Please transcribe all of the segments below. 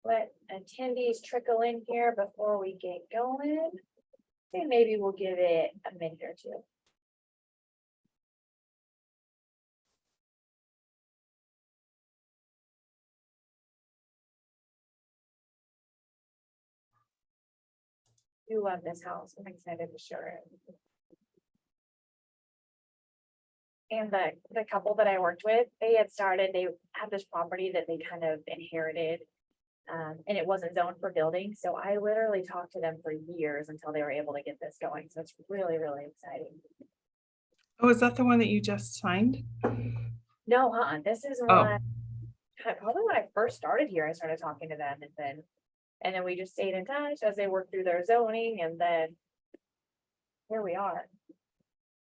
let attendees trickle in here before we get going. And maybe we'll give it a minute or two. You love this house. I'm excited to show it. And the couple that I worked with, they had this property that they kind of inherited. And it wasn't zoned for building. So I literally talked to them for years until they were able to get this going. So it's really, really exciting. Oh, is that the one that you just signed? No, this is one probably when I first started here, I started talking to them and then we just stayed in touch as they worked through their zoning, and then here we are.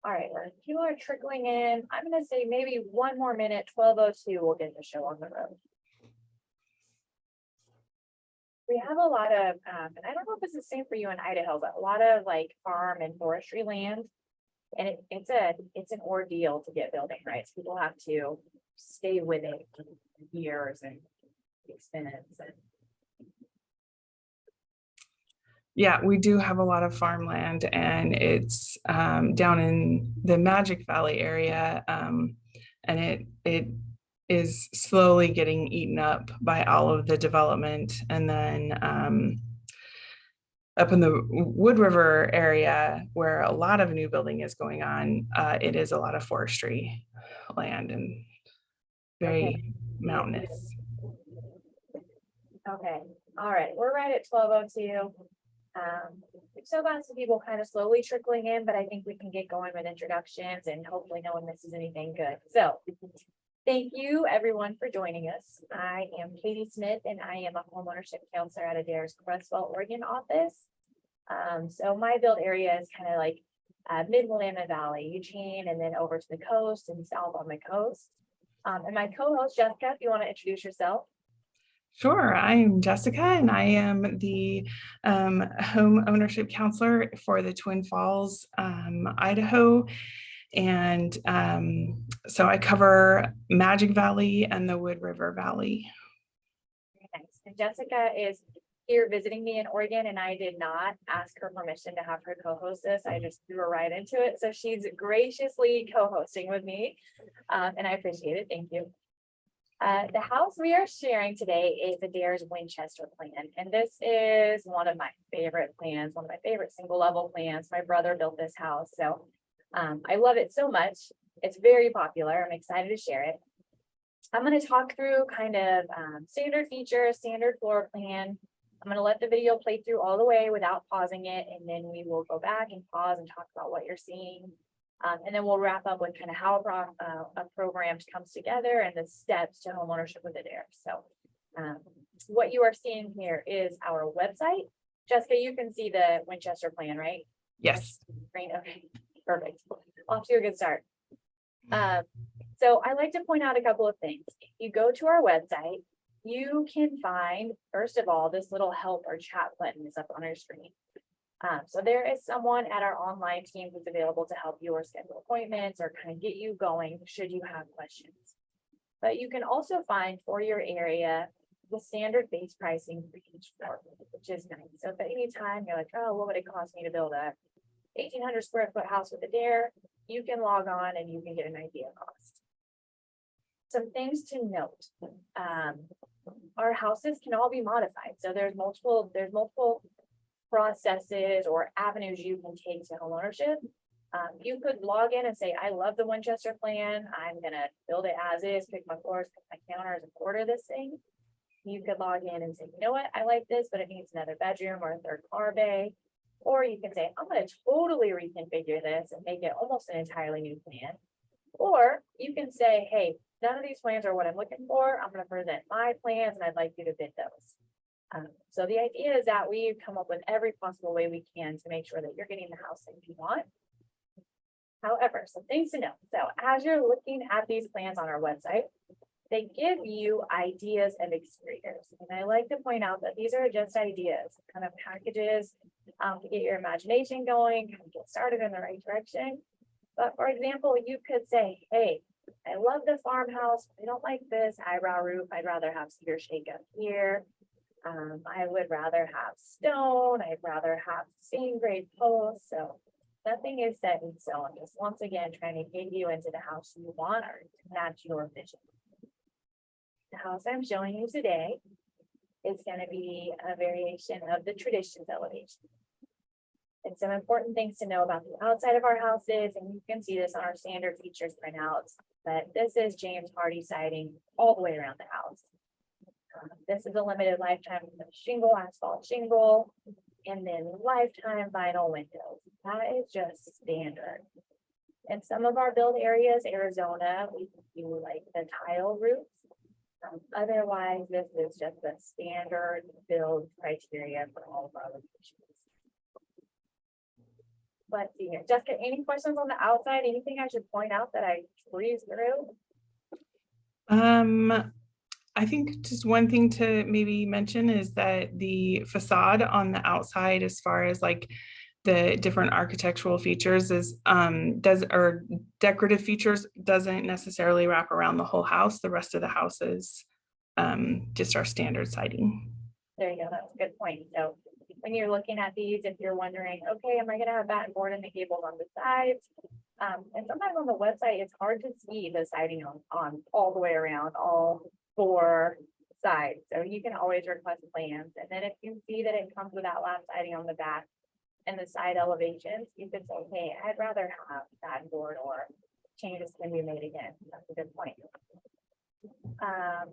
All right, well, people are trickling in. I'm gonna say maybe one more minute, 12:02, we'll get the show on the road. We have a lot of, and I don't know if it's the same for you in Idaho, but a lot of like farm and forestry land. And it's an ordeal to get building rights. People have to stay with it for years and expense. Yeah, we do have a lot of farmland, and it's down in the Magic Valley area, and it is slowly getting eaten up by all of the development. And then up in the Wood River area, where a lot of new building is going on, it is a lot of forestry land and very mountainous. Okay, all right, we're right at 12:02. We've still got some people kind of slowly trickling in, but I think we can get going with introductions and hopefully no one misses anything good. So thank you everyone for joining us. I am Katie Smith and I am a homeownership counselor at Adair's Creswell, Oregon office. So my build area is kind of like mid Willamette Valley, Eugene, and then over to the coast and south on the coast. And my co-host Jessica, if you want to introduce yourself. Sure, I am Jessica, and I am the home ownership counselor for the Twin Falls, Idaho. And so I cover Magic Valley and the Wood River Valley. Very nice. And Jessica is here visiting me in Oregon, and I did not ask her permission to have her co-host this. I just threw her right into it. So she's graciously co-hosting with me, and I appreciate it. Thank you. The house we are sharing today is Adair's Winchester plan, and this is one of my favorite plans, one of my favorite single level plans. My brother built this house, so I love it so much. It's very popular. I'm excited to share it. I'm going to talk through kind of standard features, standard floor plan. I'm going to let the video play through all the way without pausing it, and then we will go back and pause and talk about what you're seeing. And then we'll wrap up with kind of how a program comes together and the steps to homeownership with Adair. So what you are seeing here is our website. Jessica, you can see the Winchester plan, right? Yes. Okay, perfect. Off to a good start. So I like to point out a couple of things. If you go to our website, you can find, first of all, this little help or chat button is up on our screen. So there is someone at our online team who's available to help you or schedule appointments or kind of get you going should you have questions. But you can also find for your area the standard base pricing for each floor, which is nice. So if at any time you're like, oh, what would it cost me to build a 1,800 square foot house with Adair, you can log on and you can get an idea of cost. Some things to note. Our houses can all be modified. So there's multiple processes or avenues you can take to homeownership. You could log in and say, I love the Winchester plan. I'm gonna build it as is, pick my floors, pick my counters, and order this thing. You could log in and say, you know what, I like this, but it needs another bedroom or a third car bay. Or you can say, I'm gonna totally reconfigure this and make it almost an entirely new plan. Or you can say, hey, none of these plans are what I'm looking for. I'm gonna present my plans and I'd like you to bid those. So the idea is that we come up with every possible way we can to make sure that you're getting the house that you want. However, some things to know. So as you're looking at these plans on our website, they give you ideas of exteriors. And I like to point out that these are just ideas, kind of packages to get your imagination going, kind of get started in the right direction. But for example, you could say, hey, I love the farmhouse. I don't like this eyebrow roof. I'd rather have cedar shake up here. I would rather have stone, I'd rather have stained grade posts, so nothing is set in stone. Just once again, trying to get you into the house you want or to match your vision. The house I'm showing you today is going to be a variation of the traditions elevation. And some important things to know about the outside of our houses, and you can see this on our standard features printouts, but this is James Hardy siding all the way around the house. This is a limited lifetime shingle, asphalt shingle, and then lifetime vinyl windows. That is just standard. In some of our build areas, Arizona, we can do like the tile roofs. Otherwise, this is just the standard build criteria for all of our locations. Let's see here. Jessica, any questions on the outside? Anything I should point out that I breezed through? I think just one thing to maybe mention is that the facade on the outside, as far as like the different architectural features is or decorative features, doesn't necessarily wrap around the whole house. The rest of the house is just our standard siding. There you go. That's a good point. So when you're looking at these, if you're wondering, okay, am I going to have batten board and the gables on the sides? And sometimes on the website, it's hard to see the siding on all the way around, all 4 sides. So you can always request plans. And then if you see that it comes with that lap siding on the back and the side elevations, you could say, hey, I'd rather have batten board or changes can be made again. That's a good point.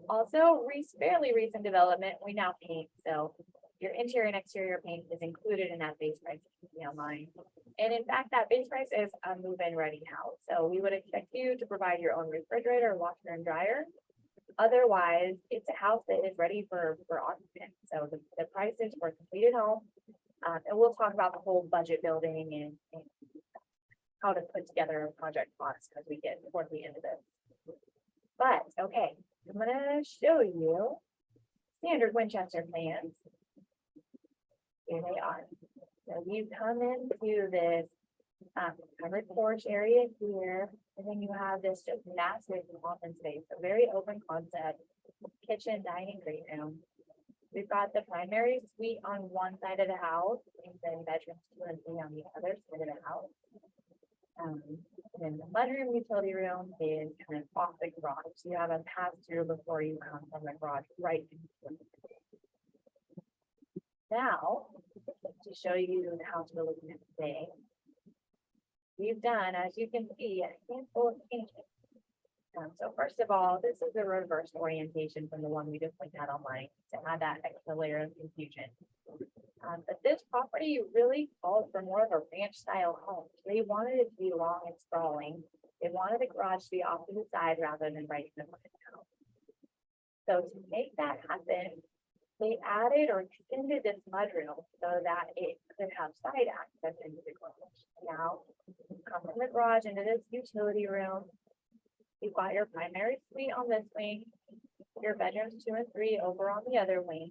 Also, fairly recent development, we now paint. So your interior and exterior paint is included in that base price you can see online. And in fact, that base price is a move-in ready house. So we would expect you to provide your own refrigerator, washer, and dryer. Otherwise, it's a house that is ready for occupant. So the price is for a completed home. And we'll talk about the whole budget building and how to put together a project cost as we get towards the end of this. But okay, I'm gonna show you standard Winchester plans. Here they are. So you come into this covered porch area here, and then you have this just massive common space, a very open concept, kitchen, dining, great room. We've got the primary suite on one side of the house, and then bedrooms 2 and 3 on the other side of the house. And then the mudroom utility room is kind of off the garage. So you have a pass through before you come from the garage right into the now, to show you the house we're looking at today, we've done, as you can see, a handful of changes. So first of all, this is a reverse orientation from the one we just looked at online to add that extra layer of confusion. But this property really called for more of a ranch style home. They wanted it to be long and sprawling. They wanted the garage to be off to the side rather than right in the front of the house. So to make that happen, they added or extended this mudroom so that it could have side access into the garage. Now, you come from the garage into this utility room. You've got your primary suite on this wing, your bedrooms 2 and 3 over on the other wing.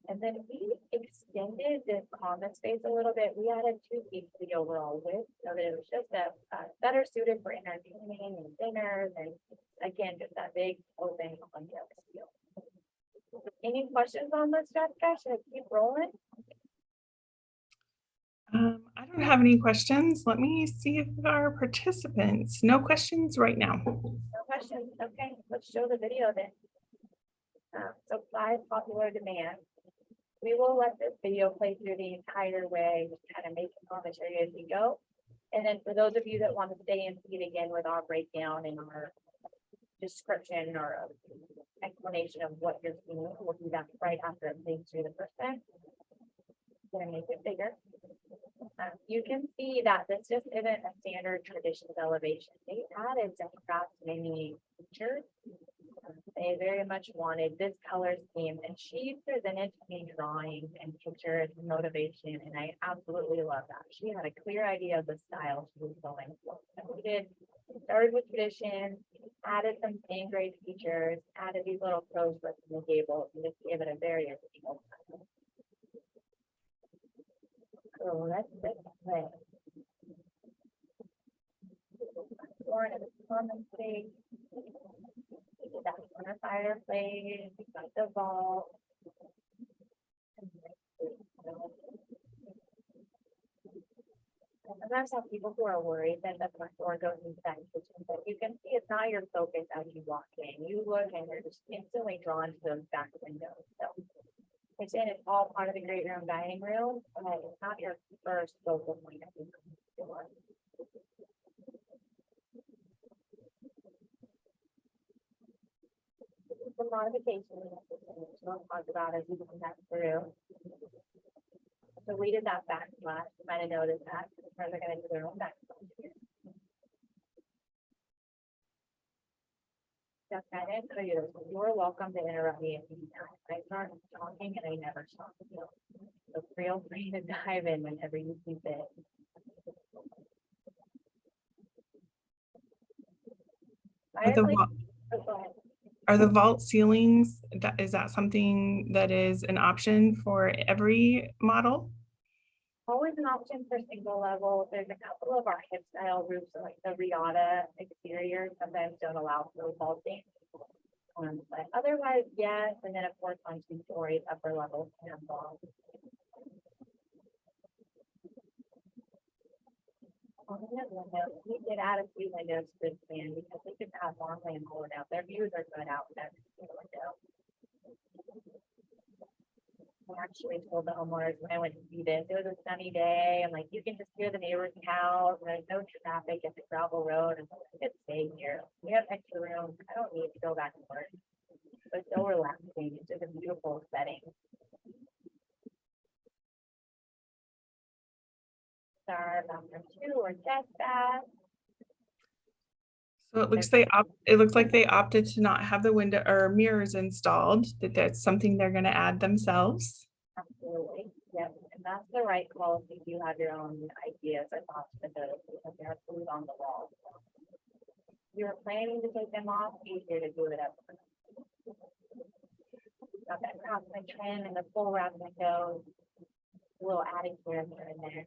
And then we extended this common space a little bit. We added 2 feet to the overall width so that it was just a better suited for entertaining and dinners. And again, just that big open concept feel. Any questions on this, Jessica? Should I keep rolling? I don't have any questions. Let me see if our participants, no questions right now. No questions. Okay, let's show the video then. So by popular demand, we will let this video play through the entire way, just kind of making commentary as we go. And then for those of you that want to stay and see it again with our breakdown and our description or explanation of what you're seeing, we'll do that right after it plays through the first time. I'm gonna make it bigger. You can see that this just isn't a standard traditions elevation. They added some craft mini features. They very much wanted this color scheme, and she presented me drawings and pictures and motivation, and I absolutely love that. She had a clear idea of the style she was going for. So we started with tradition, added some same grade features, added these little crow's in the gables, and just gave it a very original style. So that's it. Right. Born in a common space. That corner fireplace, we got the vault. Sometimes have people who are worried that the front door goes into that kitchen, but you can see it's not your focus as you walk in. You look and you're just instantly drawn to those back windows. So it's all part of the great room dining room, but it's not your first focal point of view. The modification we'll talk about as we come back through. So we did that backsplash. You might have noticed that cars are going to do their own backsplash here. Just I didn't tell you this. You're welcome to interrupt me if you need. I start talking and I never stop. So feel free to dive in whenever you see fit. Are the, Oh, go ahead. are the vault ceilings, is that something that is an option for every model? Always an option for single level. There's a couple of our hip style roofs, like the Riata exterior, sometimes don't allow for vaulting. But otherwise, yes, and then of course on 2 stories, upper level and vault. We did add a few windows to this plan because we could have more landlord out. Their views are good out there. I actually told the homeowners when I went to see this, it was a sunny day. I'm like, you can just hear the neighbor's house. There's no traffic at the gravel road. And I could stay here. We have extra room. I don't need to go back and work. But so relaxing. It's just a beautiful setting. Our bathroom 2 or guest bath. So it looks like they opted to not have the window or mirrors installed, that's something they're going to add themselves. Absolutely. Yep. And that's the right call if you have your own ideas or thoughts for those because there are food on the wall. If you're planning to take them off, easier to do it up. Got that cross my trim and the full wrap windows. A little added character in there.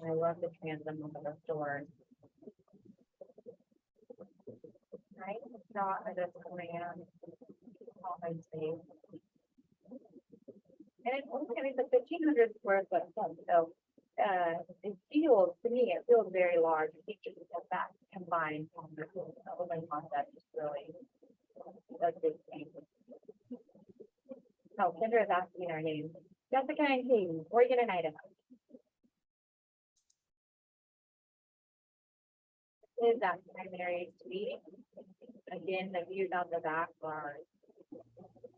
And I love the transom of the doors. Right? It's not a just command. And it's only going to be 1,500 square foot home. So it feels, to me, it feels very large. Features of that combined open concept is really a big thing. Oh, Kendra is asking our names. Jessica and Katie, Oregon and Idaho. Is that primary suite? Again, the views out the back are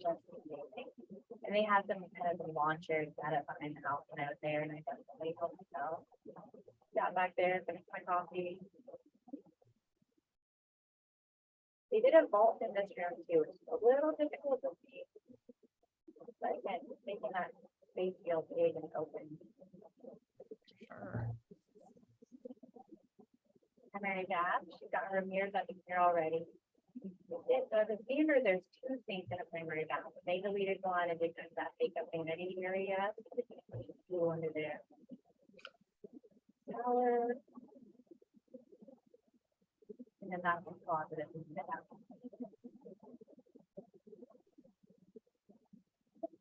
just amazing. And they had some kind of lawn chairs set up behind the house when I was there, and I definitely helped myself. Got back there, finished my coffee. They did a vault in this room too, which is a little difficult to see. But again, making that space feel big and open. Sure. Primary bath, she's got her mirrors up here already. So the standard, there's 2 sinks in a primary bath. They deleted one and they took that makeup vanity area. Two under there. Shower. And then that's the closet.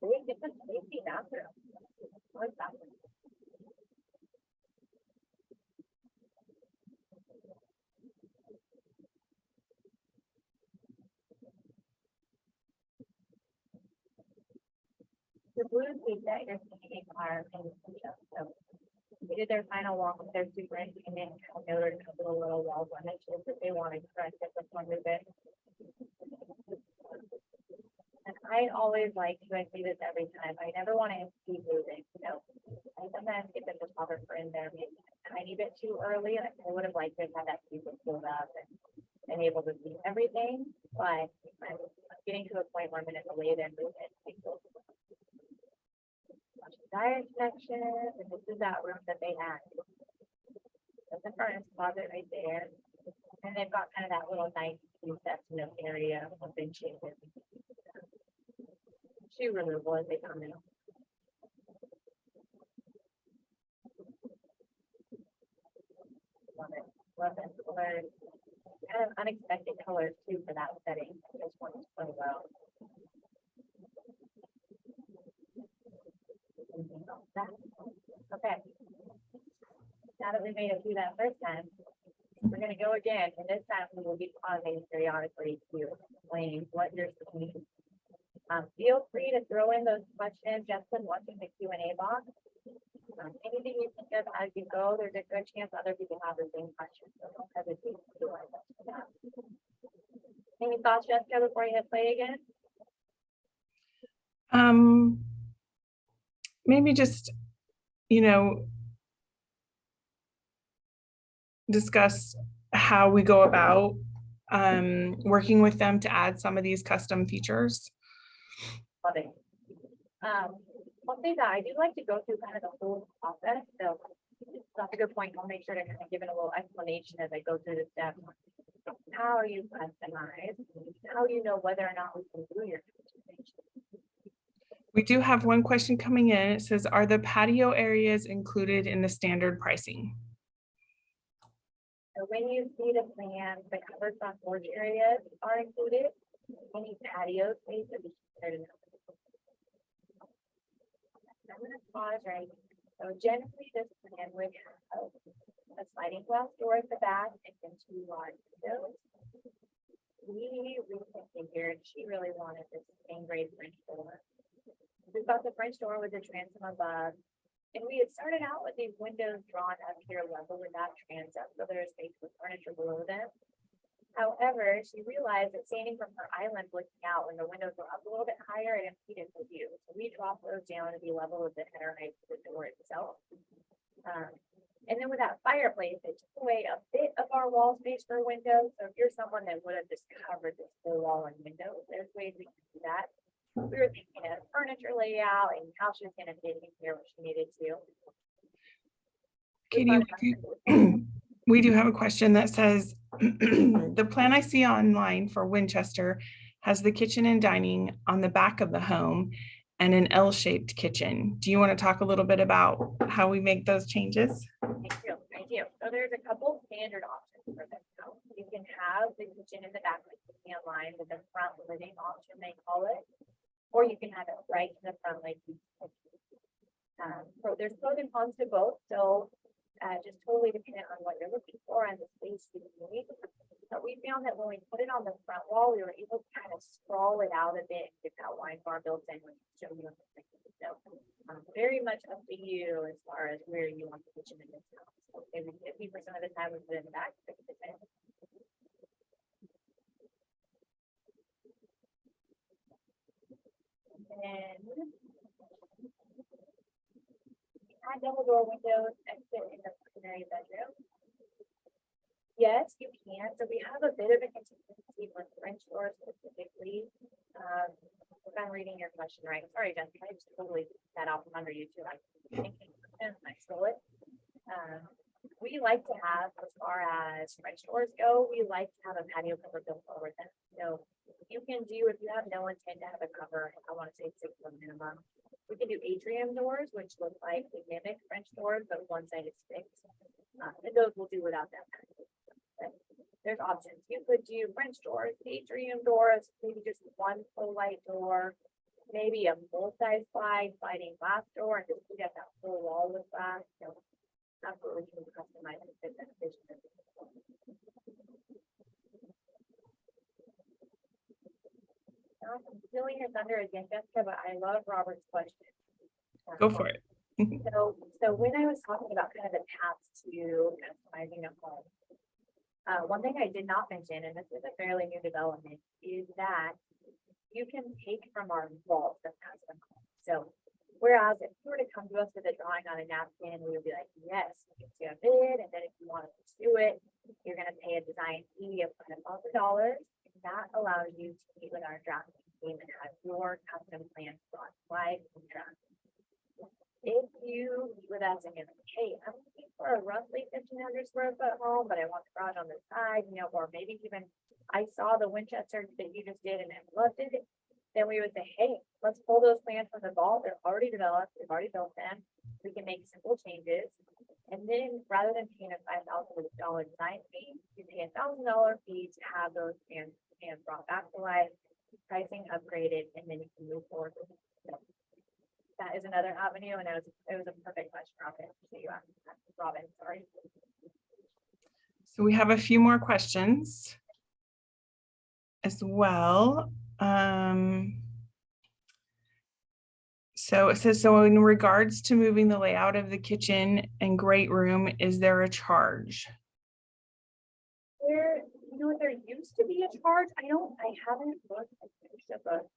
It's a safety bathroom. What's that? The blue suite that you're seeing are in so they did their final walk with their superintendent. I noted a couple of little wall blemishes that they wanted to correct it with one of it. And I always like to, I say this every time, I never want to keep moving, you know. I sometimes get the photographer in there maybe a tiny bit too early. I would have liked to have had that piece pulled up and able to see everything, but I'm getting to a point where I'm going to delay their movement. Diet connection, and this is that room that they had. That's the furnace closet right there. And they've got kind of that little nice recess area of benches. Shoe removal as they come in. Love it. Love it. kind of unexpected colors too for that setting. This one is so well. Okay. Now that we made it through that first time, we're going to go again, and this time we will be pausing periodically to explain what you're seeing. Feel free to throw in those questions just in watching the Q&A box. Anything you think of as you go, there's a good chance other people have the same questions, so don't hesitate to do it. Any thoughts, Jessica, before you hit play again? Maybe just, discuss how we go about working with them to add some of these custom features. Love it. I'll say that I do like to go through kind of the whole process. So that's a good point. I'll make sure to kind of give it a little explanation as I go through the steps. How you customize, how you know whether or not we can do your customization. We do have one question coming in. It says, are the patio areas included in the standard pricing? So when you see the plan, the covered front porch areas are included. Any patio space would be considered. I'm going to pause right. So generally this plan would have a sliding glass door at the back and then 2 large windows. We figured she really wanted this same grade French door. We've got the French door with the transom above. And we had started out with these windows drawn up here level with that transom, so there's space for furniture below them. However, she realized that standing from her island looking out when the windows were up a little bit higher, it impeded the view. So we dropped those down to be level with the header height of the door itself. And then with that fireplace, it took away a bit of our wall space for windows. So if you're someone that would have just covered this whole wall and windows, there's ways we can do that. We were thinking of furniture layout and how she was going to fit in here what she needed to. Katie, we do have a question that says, the plan I see online for Winchester has the kitchen and dining on the back of the home and an L-shaped kitchen. Do you want to talk a little bit about how we make those changes? I do. So there's a couple standard options for this house. You can have the kitchen in the back, like you see online with the front living option, they call it. Or you can have it right in the front, like you so there's pros and cons to both. So just totally dependent on what you're looking for and the space you need. But we found that when we put it on the front wall, we were able to kind of sprawl it out a bit and get that wine bar built in, which show you. So very much up to you as far as where you want the kitchen in this house. So maybe 50% of the time we put it in the back, 50%. And add double door windows, exit in the primary bedroom. Yes, you can. So we have a bit of a contingency for French doors specifically. If I'm reading your question right, sorry, Jessica, I just totally took that out from under you too. I'm thinking, I stole it. We like to have, as far as French doors go, we like to have a patio cover built over them. So you can do, if you have no intent to have a cover, I want to say 6 minimum. We can do atrium doors, which look like they mimic French doors, but one side is fixed. And those will do without that. But there's options. You could do French doors, atrium doors, maybe just one full light door, maybe a multi-slide sliding glass door, and just get that full wall with glass. So absolutely can customize and fit that vision. I'm stealing your thunder again, Jessica, but I love Robert's question. Go for it. So when I was talking about kind of the paths to customizing a home, one thing I did not mention, and this is a fairly new development, is that you can take from our vault the custom home. So whereas if you were to come to us with a drawing on a napkin, we would be like, yes, we can do a bid, and then if you want to pursue it, you're going to pay a design fee of $1,000. That allows you to meet with our drafting team and have your custom plan brought live and draft. If you meet with us and you're like, hey, I'm looking for a roughly 1,500 square foot home, but I want the garage on the side, or maybe even I saw the Winchester that you just did and I loved it, then we would say, hey, let's pull those plans from the vault. They're already developed, we've already built them. We can make simple changes. And then rather than paying a $5,000 design fee, you pay $1,000 fee to have those fans brought back to life, pricing upgraded, and then you can move forward with it. So that is another avenue, and it was a perfect question, Robin. So you asked Robin, sorry. So we have a few more questions as well. So it says, so in regards to moving the layout of the kitchen and great room, is there a charge? There used to be a charge. I haven't looked at the book.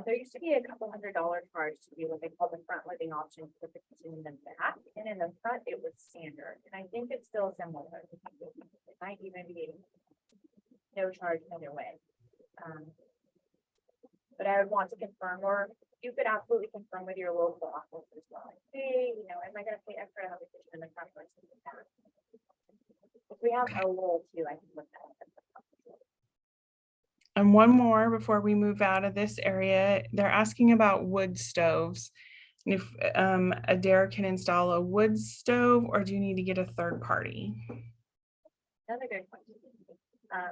There used to be a couple $100 charge to do what they call the front living option for the kitchen in the back, and in the front it was standard. And I think it's still similar. It might even be no charge either way. But I would want to confirm, or you could absolutely confirm with your local office as well. Like, hey, am I going to pay extra to have the kitchen in the front versus in the back? If we have a role too, I can look that up. And one more before we move out of this area, they're asking about wood stoves. And if Adair can install a wood stove, or do you need to get a third party? Another good question.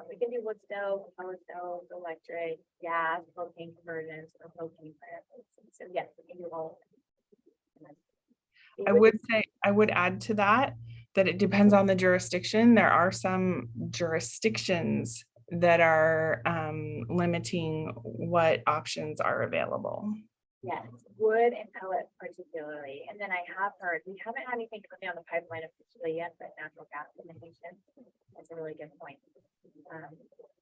We can do wood stove, power stove, electric, gas, propane conversions, or propane fireplaces. So yes, we can do all of them. I would add to that it depends on the jurisdiction. There are some jurisdictions that are limiting what options are available. Yes, wood and pellet particularly. And then I have heard, we haven't had anything come down the pipeline officially yet, but natural gas limitation. That's a really good point.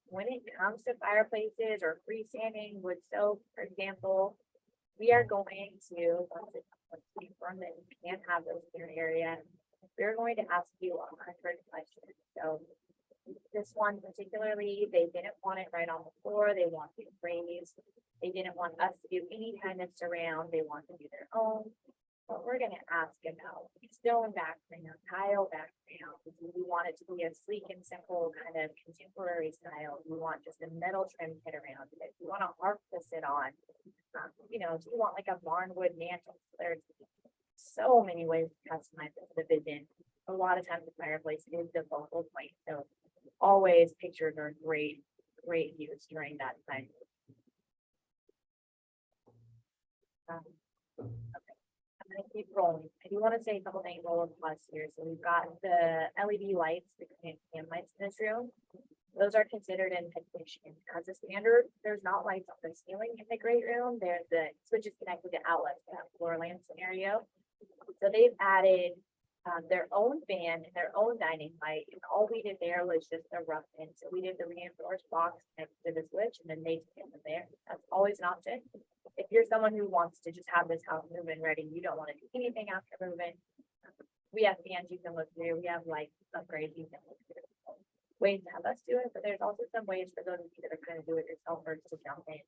When it comes to fireplaces or freestanding wood stove, for example, we are going to, once it's confirmed that you can't have those in your area, we're going to ask you 100 questions. So this one particularly, they didn't want it right on the floor. They want it raised. They didn't want us to do any kind of surround. They want to do their own. But we're going to ask about stone background, tile background. Do we want it to be a sleek and simple kind of contemporary style? Do we want just a metal trim kit around it? Do you want a harp to sit on? Do you want like a barnwood mantle? There's so many ways to customize the vision. A lot of times the fireplace is the focal point. So always pictures are great use during that time. Okay. I'm going to keep rolling. I do want to say a couple things roll plus here. So we've got the LED lights, the cam lights in this room. Those are considered in addition. As a standard, there's not lights on the ceiling in the great room. There's the switches connected to outlets in that floor lamp scenario. So they've added their own fan and their own dining light. And all we did there was just a rough in. So we did the reinforced box next to the switch, and then they took it from there. That's always an option. If you're someone who wants to just have this house move-in ready, you don't want to do anything after move-in. We have fans you can look through. We have like upgrades you can look through. Ways to have us do it, but there's also some ways for those of you that are kind of do it yourselfers to jump in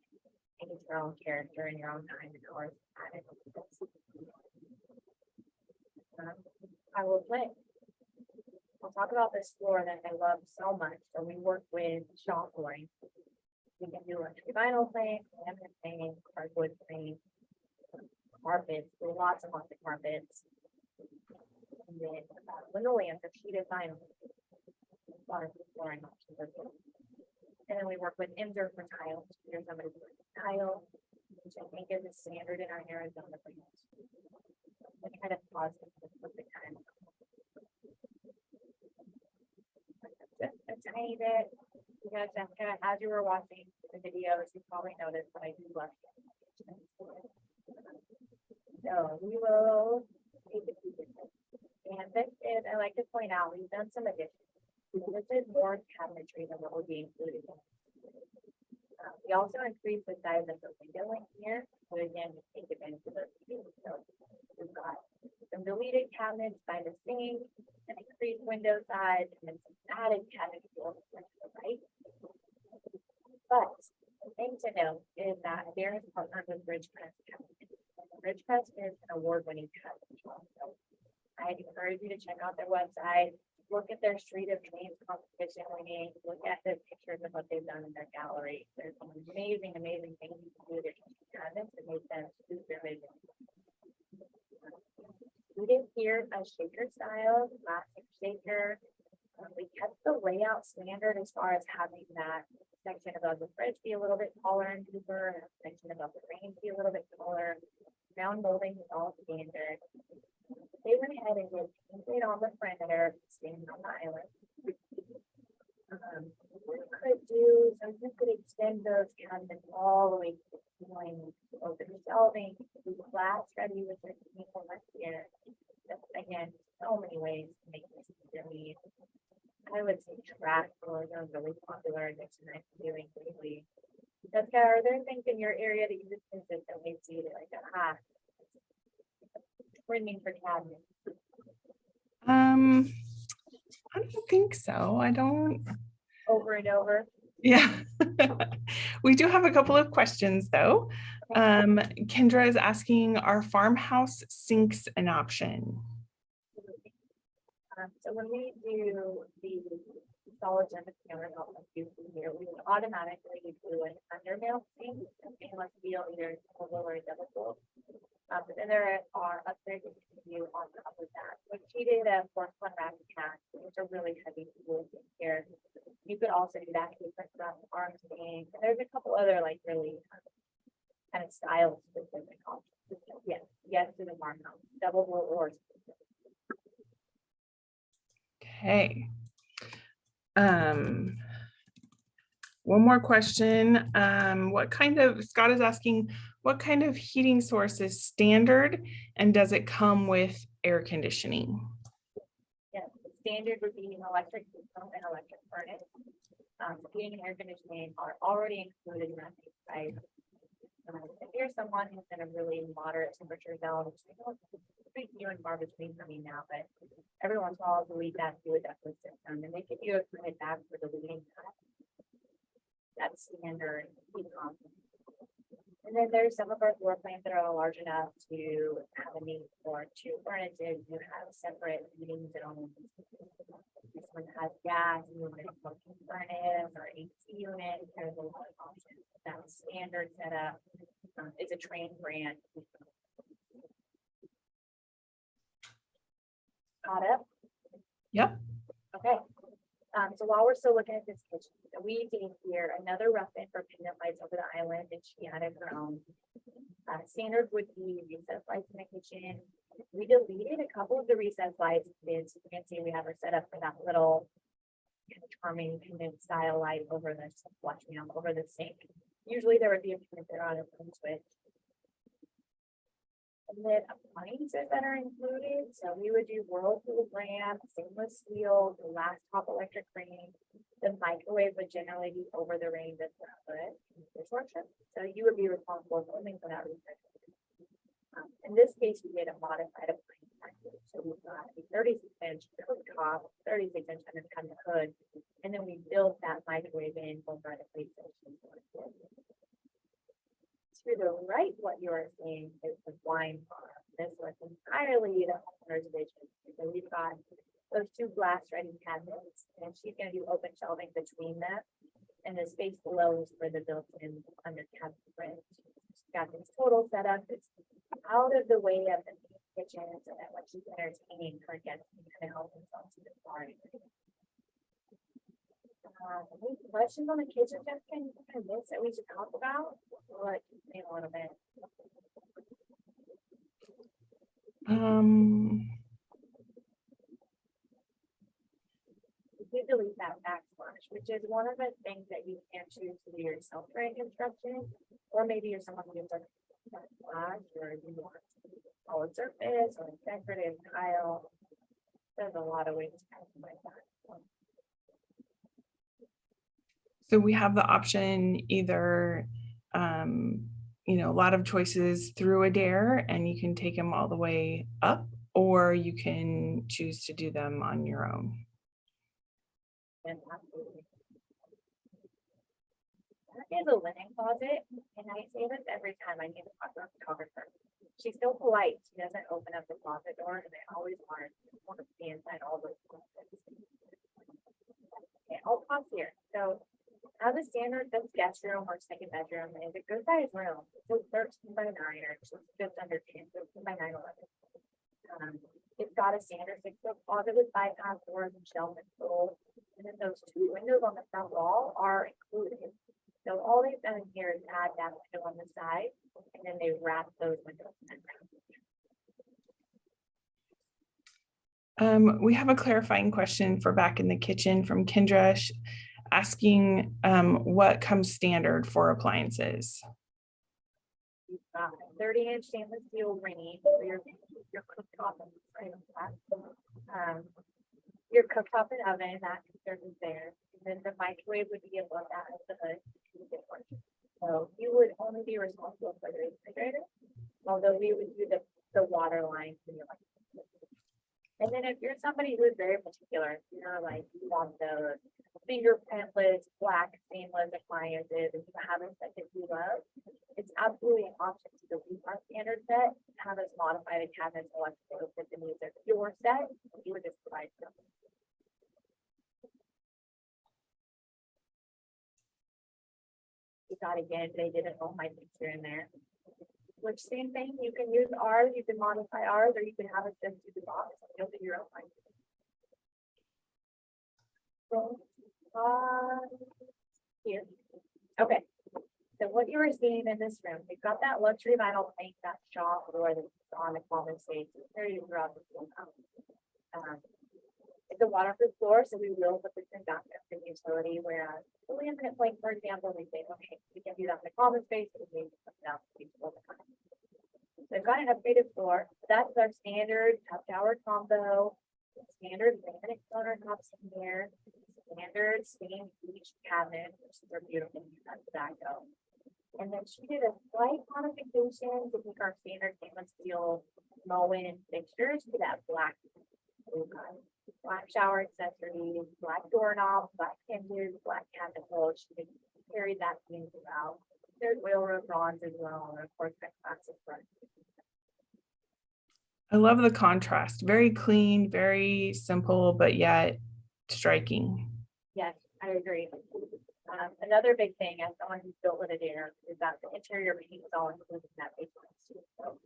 and get your own character and your own time and hours. I will play. I'll talk about this floor that I love so much. So we work with shop flooring. We can do a vinyl frame, laminate frame, hardwood frame, carpets, lots of carpets. And then linoleum for sheeted vinyl. Flooring options as well. And then we work with Imdur for tile. Here's somebody tile, which I think is a standard in our Arizona plants. I kind of pause with the time. Just a tiny bit. You guys, Jessica, as you were watching the videos, you probably noticed that I do love it. So we will take a peek at this. And this is, I like to point out, we've done some additions. This is more cabinetry than what will be included. We also increased the size of the window in here, but again, we take advantage of those. So we've got some deleted cabinets by the sink, an increased window size, and then some added cabinets to the right. But the thing to note is that there is partnered with Ridgecrest Cabinet. Ridgecrest is an award-winning cabinet. So I'd encourage you to check out their website. Look at their Street of Dreams competition winning, look at the pictures of what they've done in their gallery. There's some amazing things you can do with their cabinets that make them super vision. We did here a shaker style, classic shaker. We kept the layout standard as far as having that section above the fridge be a little bit taller and deeper, and a section above the range be a little bit taller. Round molding is all standard. They went ahead and did painted on the perimeter, standing on the island. We could do, so you could extend those cabinets all the way to the ceiling, open shelving, do glass ready with your people left here. Again, so many ways to make this really. I would say track doors are really popular and it's nice doing lately. Jessica, are there things in your area that you just consistently see that like, screaming for cabinets? I don't think so. I don't. Over and over. Yeah. We do have a couple of questions though. Kendra is asking, are farmhouse sinks an option? So when we do the solid gem countertop like you see here, we would automatically do an undermount sink unless we don't either single or double fold. But then there are upgrades that you can do on top of that. So she did a porcelain rack cast, which are really heavy tools in here. You could also do that different from arm sink. And there's a couple other like really kind of style specific options. Yes to the farmhouse, double or. Okay. One more question. Scott is asking, what kind of heating source is standard and does it come with air conditioning? Yes, the standard would be an electric system and electric furnace. Heating and air conditioning are already included in that price. If you're someone who's in a really moderate temperature zone, which I know it's pretty few and far between for me now, but every once in a while I'll delete that to a ductless system and they give you a credit back for deleting that. That's standard heat pump. And then there's some of our floor plans that are large enough to have a need for two furnaces. You have separate heating zones. This one has gas, and you want a smoking furnace or AC unit. There's a lot of options. That's standard setup. It's a train brand. Got it? Yep. Okay. So while we're still looking at this kitchen, we did here another rough in for pendant lights over the island, and she added her own. Standard would be recessed lights in the kitchen. We deleted a couple of the recessed lights. So you can see we have her set up for that little kind of charming pendant style light over the watch me out over the sink. Usually there would be a pendant there on its own switch. And then appliances that are included. So we would do Whirlpool brand, stainless steel, the last top electric range. The microwave would generally be over the range of the hood dishwasher. So you would be responsible for only for that reason. In this case, we did a modified appliance package. So we've got a 36-inch top, 36-inch undercut hood, and then we built that microwave in over the place. To the right, what you are seeing is the wine bar. This was entirely the homeowner's vision. So we've got those two glass ready cabinets, and she's going to do open shelving between them. And the space below is for the built-in under cabinet fridge. She's got this total setup. It's out of the way of the kitchen, so that when she's entertaining her guests can kind of help themselves to the party. Any questions on the kitchen, Jessica? Anything I missed that we should talk about? Like, a little bit. You delete that backsplash, which is one of the things that you can choose to do yourself during construction, or maybe you're someone who's like backsplash, or you want solid surface or decorative tile. There's a lot of ways to customize that. So we have the option either, a lot of choices through Adair and you can take them all the way up, or you can choose to do them on your own. And absolutely. That is a linen closet, and I say this every time I need to talk to a photographer. She's so polite. She doesn't open up the closet door, and they always want to see inside all those closets. Okay, I'll pause here. So now the standard guest room or second bedroom is a good sized room. It's a 13 by 9, or just under 10, 13 by 9, 11. It's got a standard 6-foot closet with bypass doors and shelf and stove. And then those 2 windows on the front wall are included. So all they've done here is add that window on the side, and then they wrap those windows in. We have a clarifying question for back in the kitchen from Kendra asking what comes standard for appliances. You've got a 30-inch stainless steel ring for your cooktop and right on that. Your cooktop and oven, that is there. And then the microwave would be above that as the hood. So you would only be responsible for the refrigerator, although we would do the water line for your electric. And then if you're somebody who is very particular, you're like, you want those fingerprintless, black stainless appliances, and you have a set that you love, it's absolutely an option to delete our standard set, have us modify the cabinets electrical with the needs of your set, you would just provide them. You got again, they didn't know my picture in there. Which same thing, you can use ours, you can modify ours, or you can have it just to the box, you'll do your own thing. So, here, okay. So what you were seeing in this room, we've got that luxury vinyl plank, that shop door that's on the common space, very throughout the school. It's a waterproof floor, so we will put this in backup and utility, whereas the laminate plank, for example, we say, okay, we can do that in the common space, but we need to put it out. So I've got an upgraded floor. That's our standard top tower combo, standard laminate countertops in here, standard stained beach cabinet, which is our beautiful tobacco. And then she did a slight modification to make our standard stainless steel Moen fixtures to that black shower accessories, black doorknobs, black hinges, black cabinet holes. She carried that theme throughout. There's railroad bronze as well, and of course that classic front. I love the contrast. Very clean, very simple, but yet striking. Yes, I agree. Another big thing as someone who's built with Adair is that the interior paint is all included in that basement too. So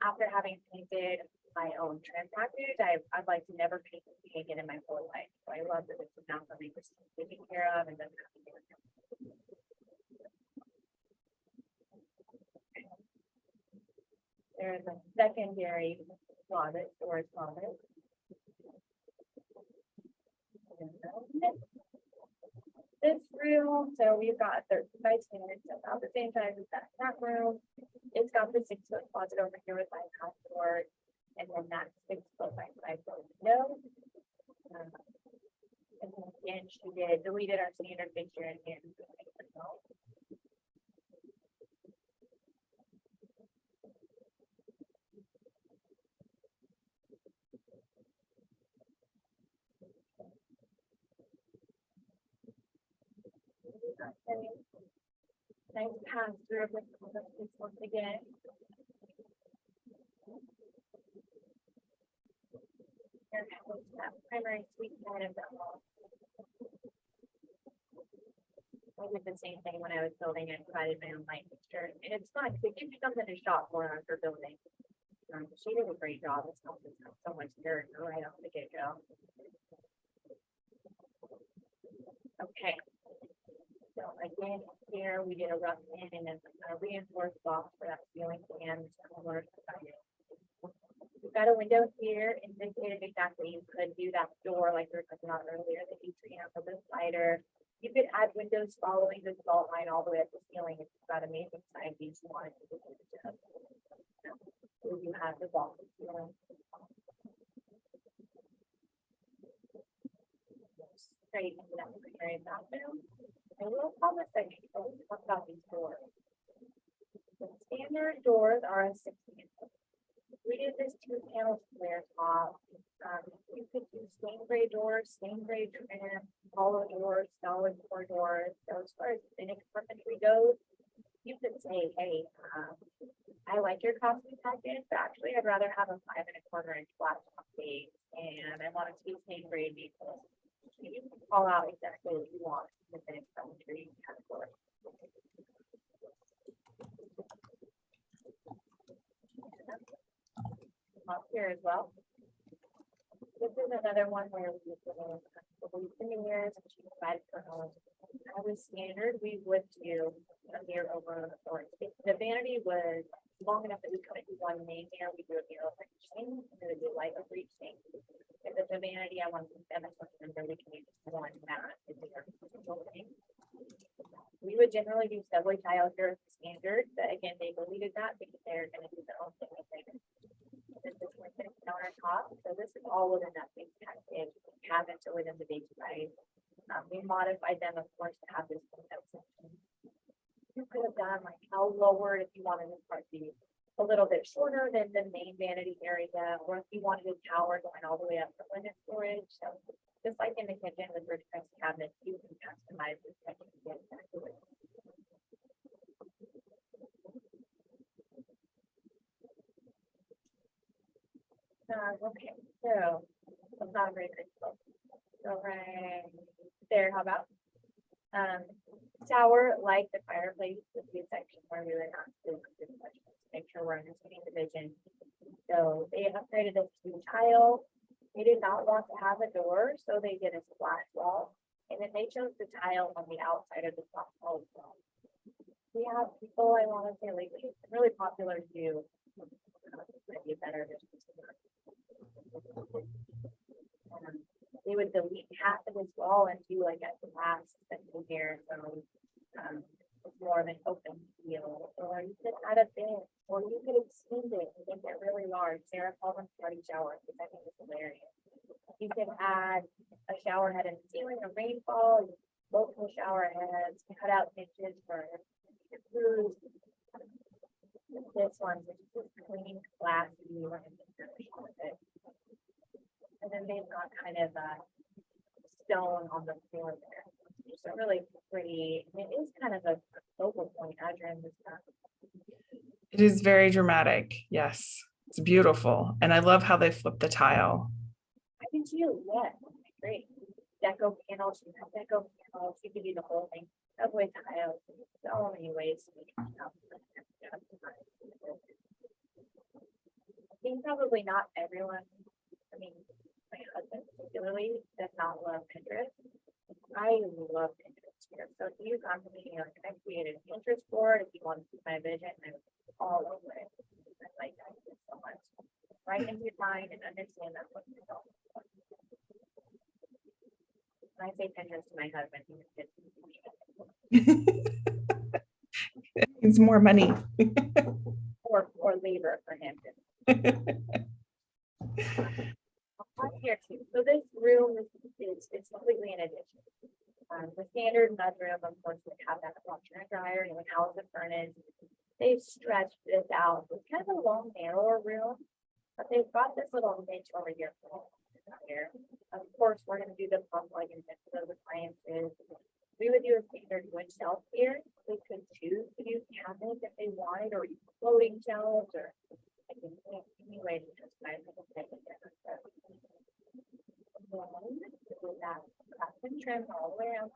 after having painted my own trim package, I'd like to never paint again in my whole life. So I love that this is now something we're taking care of and doesn't have to do it. There's a secondary closet, storage closet. This room, so we've got 13 by 10, so about the same size as that room. It's got the 6-foot closet over here with my house door, and then that 6-foot by 5-foot window. And then again, she deleted our standard fixture in here. Nice pass through of this once again. That primary suite side of the wall. I did the same thing when I was building it, provided my own light fixture, and it's fun because it gives you something to shop for after building. She did a great job. It's so much character right off the get-go. Okay. So again, here we did a rough in and then a reinforced box for that ceiling fan. We've got a window here indicated exactly. You could do that door like we were talking about earlier, the atrium for the slider. You could add windows following the vault line all the way up the ceiling if you've got amazing side views you wanted to do. So you have the vault ceiling. Straight into that primary bathroom. And we'll talk about these doors. The standard doors are a 16. We did this 2-panel square top. You could do stained gray doors, stained gray trim, hollow doors, solid core doors. So as far as finished carpentry goes, you could say, hey, I like your costume package, but actually I'd rather have a 5.25-inch flat top base, and I want it to be stained gray maple. You can call out exactly what you want in the finished carpentry category. up here as well. This is another one where we've been in years and she provided for home. As a standard, we would do a mirror over or if the vanity was long enough that we couldn't do one main mirror, we do a mirror over each thing, and then we do light over each thing. If it's a vanity, I want to remember we can use one mat. We would generally do subway tile here as standard, but again, they deleted that because they're going to do their own thing with it. This is with the countertop, so this is all within that base package. Cabinets are within the base price. We modified them, of course, to have this section. You could have done like how lowered if you wanted this part to be a little bit shorter than the main vanity area, or if you wanted a tower going all the way up for linen storage. So just like in the kitchen with your press cabinets, you can customize this section to get exactly what you want. Okay, so I'm not very good. So right there, how about tower, like the fireplace, would be a section where we would not do much. Make sure we're understanding the vision. So they upgraded this to tile. They did not want to have a door, so they did a splash wall, and then they chose the tile on the outside of the splash wall as well. We have people, I want to say lately, it's really popular to do. Maybe better. They would delete half of this wall and do like a glass section here, so it's more of an open feel. Or you could add a bed, or you could extend it and make it really large. Sarah called them party showers, which I think is hilarious. You could add a shower head in the ceiling, a rainfall, multiple shower heads, cut out niches for your food. This one, which is just clean, classy, and then they've got kind of a stone on the floor there. So really pretty. It is kind of a focal point as you're in this stuff. It is very dramatic. Yes, it's beautiful. And I love how they flip the tile. I can see it, yeah, great. Deco panels, you have deco panels, you can do the whole thing. Subway tiles, so many ways to make it up. I think probably not everyone, I mean, my husband particularly does not love Pinterest. I love Pinterest here. So if you come to me, I created a Pinterest board. If you want to see my vision, I'm all over it. I like that so much. Write in your mind and understand that what you're talking about. When I say Pinterest to my husband, It means more money. or labor for him. Here too. So this room is completely in addition. The standard mudroom, of course, would have that washer and dryer, and it would house the furnace. They've stretched this out. It's kind of a long, narrower room, but they've got this little niche over here. Of course, we're going to do the pump like in those appliances. We would do a standard wood shelf here. We could choose to do cabinets if they wanted, or floating shelves, or any way to just nice little thing. That custom trim all the way around.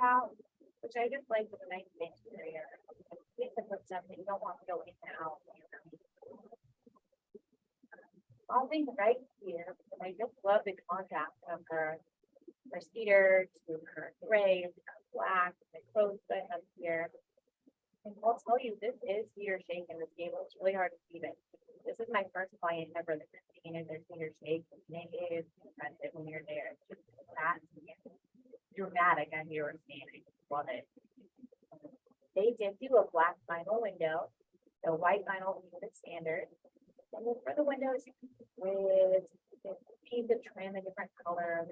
Out, which I just like with a nice interior. It's a put stuff that you don't want to go in the house. I'll think right here, and I just love the contrast of her cedar to her gray, her black, the clothes that I have here. And I'll tell you, this is cedar shake in this table. It's really hard to see this. This is my first client ever that painted their cedar shake. And it is impressive when you're there. It's just that dramatic as you were standing. Love it. They did do a black vinyl window. The white vinyl is the standard. And then for the windows, you can with piece of trim a different color.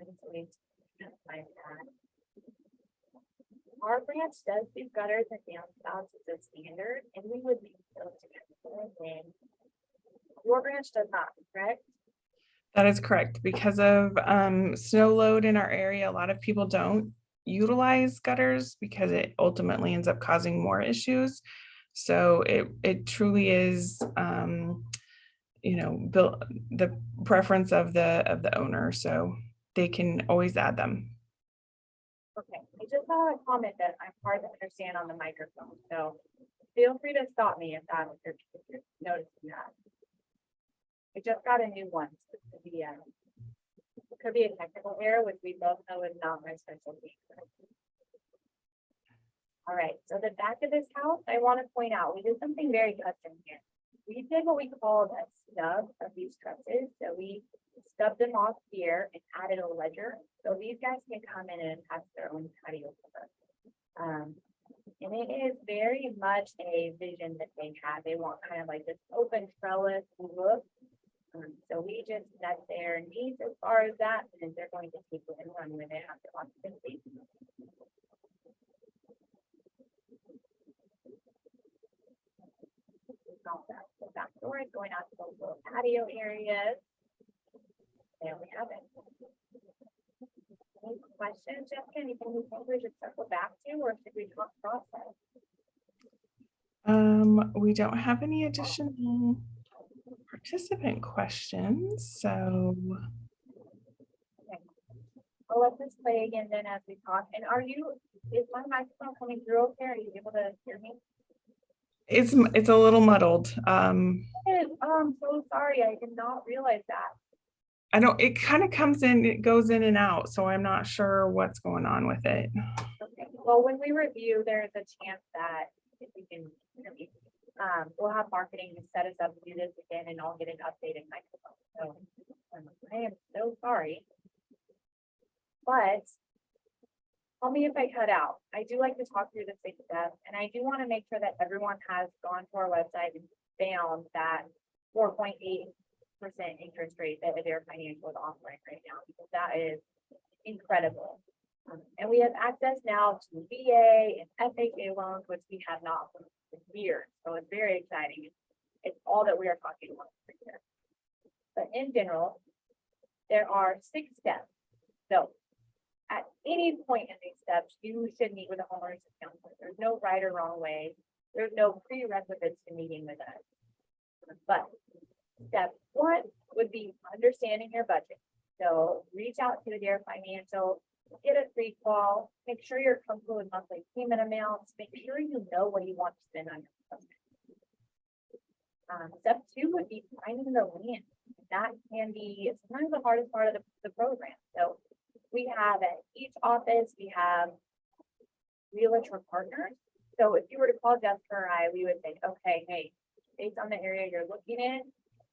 Our branch does do gutters and downspouts as a standard, and we would make those together. And your branch does not, correct? That is correct. Because of snow load in our area, a lot of people don't utilize gutters because it ultimately ends up causing more issues. So it truly is build the preference of the owner, so they can always add them. Okay, I just saw a comment that I'm hard to understand on the microphone, so feel free to stop me if you're noticing that. I just got a new one. So it could be a technical error, which we both know is not my specialty. All right, so the back of this house, I want to point out, we did something very custom here. We did what we called a stub of these trusses. So we stubbed them off here and added a ledger. So these guys can come in and attach their own patio cover. And it is very much a vision that they have. They want kind of like this open trellis look. So we just met their needs as far as that, and they're going to take it and run with it after occupancy. The back door is going out to those little patio areas. There we have it. Any questions, Jessica? Anything we think we should circle back to, or should we talk process? We don't have any additional participant questions, so. Okay. I'll let this play again then as we talk. And is my microphone coming through okay? Are you able to hear me? It's a little muddled. I'm so sorry. I did not realize that. It kind of comes in, it goes in and out, so I'm not sure what's going on with it. Okay. Well, when we review, there's a chance that if we can, we'll have marketing to set us up to do this again, and I'll get an updated microphone. So I am so sorry, but tell me if I cut out. I do like to talk through the 6 steps, and I do want to make sure that everyone has gone to our website and found that 4.8% interest rate that Adair Financial is offering right now, because that is incredible. And we have access now to VA and FHA loans, which we have not for years. So it's very exciting. It's all that we are talking about here. But in general, there are 6 steps. So at any point in these steps, you should meet with a homeowner's counselor. There's no right or wrong way. There's no prerequisites to meeting with us. But step 1 would be understanding your budget. So reach out to Adair Financial, get a free call, make sure you're comfortable with monthly payment amounts, make sure you know what you want to spend on your budget. Step 2 would be finding the land. That can be sometimes the hardest part of the program. So we have at each office, we have realtor partners. So if you were to call Jessica or I, we would say, okay, hey, based on the area you're looking in,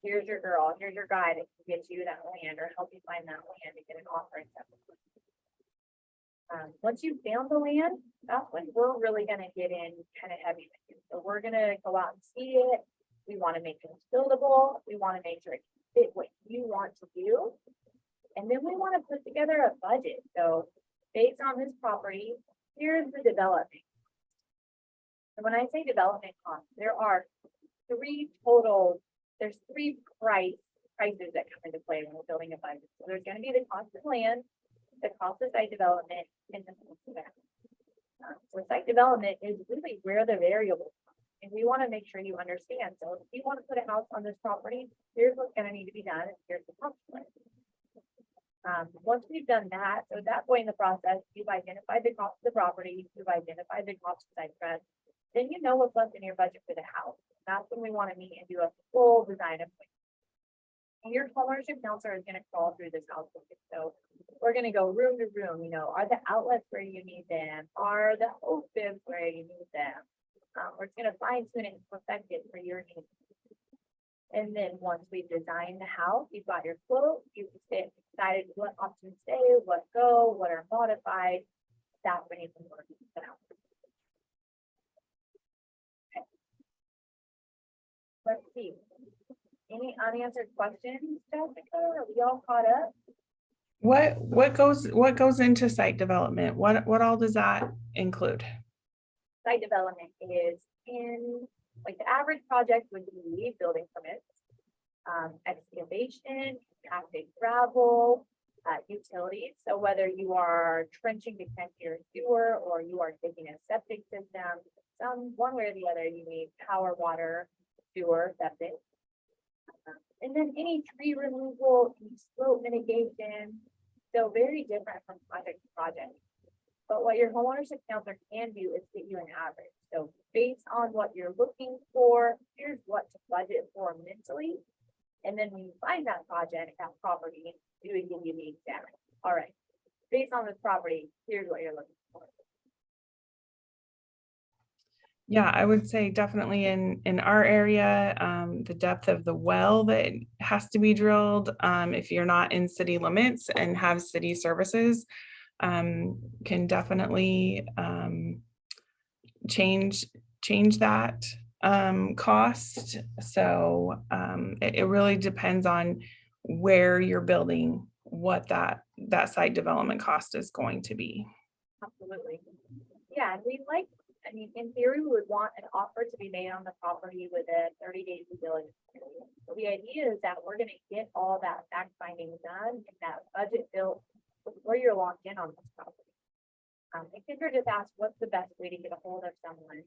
here's your girl, here's your guy that can get you that land or help you find that land to get an offer accepted. Once you've found the land, that's when we're really going to get in kind of heavy. So we're going to go out and see it. We want to make it buildable. We want to make sure it can fit what you want to do. And then we want to put together a budget. So based on this property, here's the development. And when I say development costs, there are 3 prices that come into play when we're building a budget. So there's going to be the cost of land, the cost of site development, and the cost of that. So site development is really where the variables come. And we want to make sure you understand. So if you want to put a house on this property, here's what's going to need to be done. Here's the cost plan. Once we've done that, so at that point in the process, you've identified the cost of the property, you've identified the cost of site prep, then you know what's left in your budget for the house. That's when we want to meet and do a full design appointment. And your homeownership counselor is going to crawl through this house. So we're going to go room to room. Are the outlets where you need them? Are the hose bibs where you need them? We're going to fine tune it and perfect it for your needs. And then once we've designed the house, you've got your quote, you've decided what options stay, what go, what are modified. That's when you can work it out. Okay. Let's see. Any unanswered questions, Jessica? Are we all caught up? What goes into site development? What all does that include? Site development is in, like, the average project would be building permits, excavation, traffic, gravel, utilities. So whether you are trenching to connect your sewer or you are taking a septic system, one way or the other, you need power, water, sewer, septic. And then any tree removal, any slope mitigation, so very different from project to project. But what your homeownership counselor can do is get you an average. So based on what you're looking for, here's what to budget for mentally. And then when you find that project, that property, it would give you the exact, all right, based on this property, here's what you're looking for. Yeah, I would say definitely in our area, the depth of the well that has to be drilled, if you're not in city limits and have city services, can definitely change that cost. So it really depends on where you're building, what that site development cost is going to be. Absolutely. Yeah, and we like, I mean, in theory, we would want an offer to be made on the property within 30 days of diligence period. But the idea is that we're gonna get all that fact finding done and that budget built before you're locked in on this property. And Kendra just asked, what's the best way to get a hold of someone?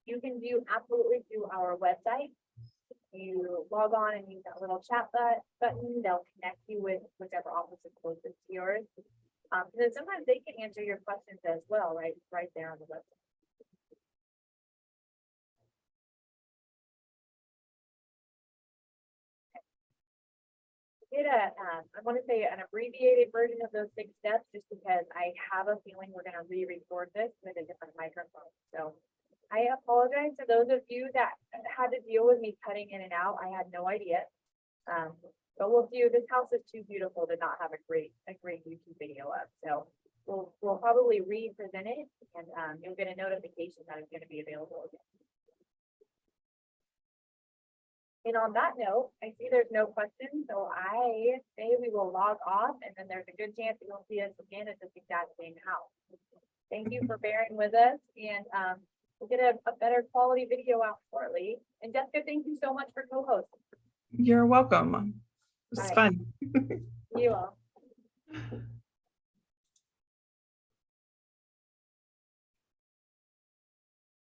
You can do absolutely through our website. You log on and use that little chat button, they'll connect you with whichever office is closest to yours. And then sometimes they can answer your questions as well, right there on the website. I want to say an abbreviated version of those 6 steps, just because I have a feeling we're going to re-record this with a different microphone. So I apologize to those of you that had to deal with me cutting in and out. I had no idea. But we'll do, this house is too beautiful to not have a great YouTube video up. So we'll probably re-present it, and you'll get a notification that it's going to be available again. And on that note, I see there's no questions, so I say we will log off, and then there's a good chance that you'll see us again at this exact same house. Thank you for bearing with us, and we'll get a better quality video out shortly. And Jessica, thank you so much for co-hosting. You're welcome. It was fun. You all.